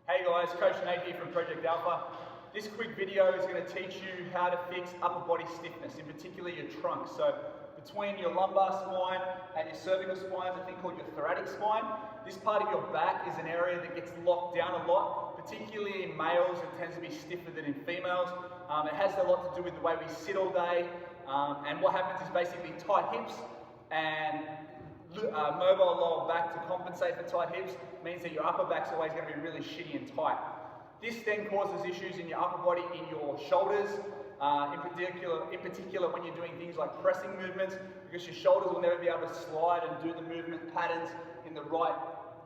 Hey guys, Coach Nate here from Project Alpha. This quick video is going to teach you how to fix upper body stiffness, in particular your trunk. So between your lumbar spine and your cervical spine, there's a thing called your thoracic spine. This part of your back is an area that gets locked down a lot, particularly in males. It tends to be stiffer than in females. It has a lot to do with the way we sit all day, and what happens is basically tight hips and mobile lower back to compensate for tight hips means that your upper back's always going to be really shitty and tight. This then causes issues in your upper body, in your shoulders, in particular when you're doing things like pressing movements, because your shoulders will never be able to slide and do the movement patterns in the right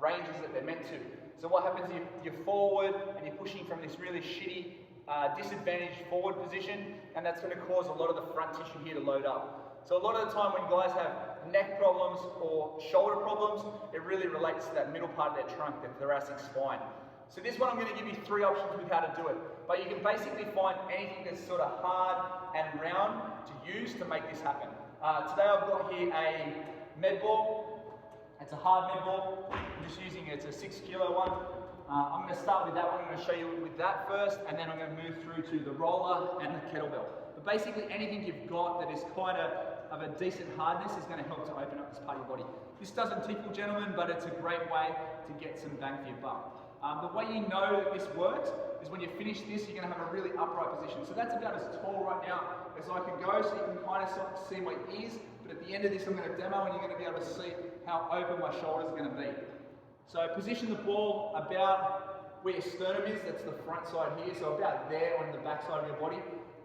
ranges that they're meant to. So what happens is you're forward and you're pushing from this really shitty, disadvantaged forward position, and that's going to cause a lot of the front tissue here to load up. So a lot of the time when guys have neck problems or shoulder problems, it really relates to that middle part of their trunk, the thoracic spine. So this one I'm going to give you 3 options with how to do it. But you can basically find anything that's sort of hard and round to use to make this happen. Today I've got here a med ball. It's a hard med ball. I'm just using it. It's a 6 kilo one. I'm going to start with that one. I'm going to show you with that first, and then I'm going to move through to the roller and the kettlebell. But basically anything you've got that is quite of a decent hardness is going to help to open up this part of your body. This doesn't tickle, gentlemen, but it's a great way to get some bang for your buck. The way you know that this works is when you finish this, you're going to have a really upright position. So that's about as tall right now as I can go, so you can kind of see my ears. But at the end of this, I'm going to demo, and you're going to be able to see how open my shoulders are going to be. So position the ball about where your sternum is. That's the front side here, so about there on the back side of your body.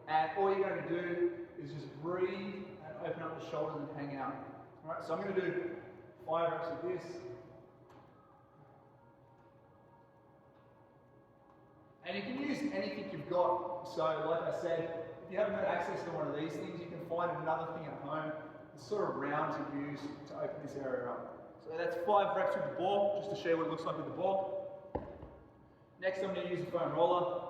And all you're going to do is just breathe and open up the shoulders and hang out. All right, so I'm going to do 5 reps of this. And you can use anything you've got. So like I said, if you haven't got access to one of these things, you can find another thing at home. It's sort of round to use to open this area up. So that's 5 reps with the ball, just to show you what it looks like with the ball. Next I'm going to use the foam roller.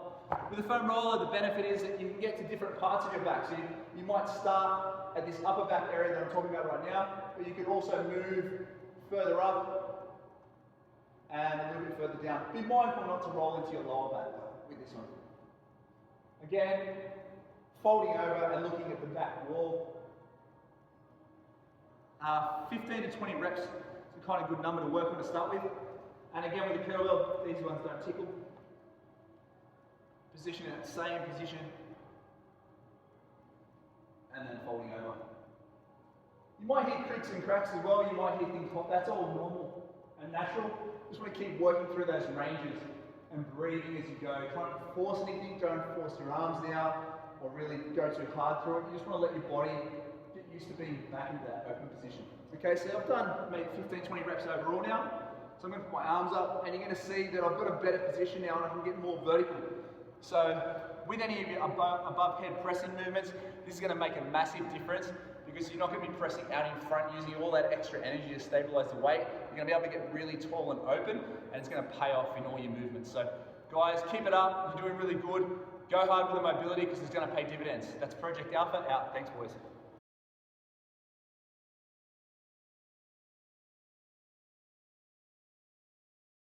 With the foam roller, the benefit is that you can get to different parts of your back. So you might start at this upper back area that I'm talking about right now, but you can also move further up and a little bit further down. Be mindful not to roll into your lower back with this one. Again, folding over and looking at the back wall. 15 to 20 reps is a kind of good number to work on to start with. And again with the kettlebell, these ones don't tickle. Position in that same position, and then folding over. You might hear creaks and cracks as well, you might hear things pop. That's all normal and natural. Just want to keep working through those ranges and breathing as you go. Try not to force anything, don't force your arms down or really go too hard through it. You just want to let your body get used to being back into that open position. Okay, so I've done maybe 15-20 reps overall now. So I'm going to put my arms up, and you're going to see that I've got a better position now and I can get more vertical. So with any of your above head pressing movements, this is going to make a massive difference, because you're not going to be pressing out in front using all that extra energy to stabilize the weight. You're going to be able to get really tall and open, and it's going to pay off in all your movements. So guys, keep it up. You're doing really good. Go hard with the mobility, because it's going to pay dividends. That's Project Alpha out. Thanks, boys.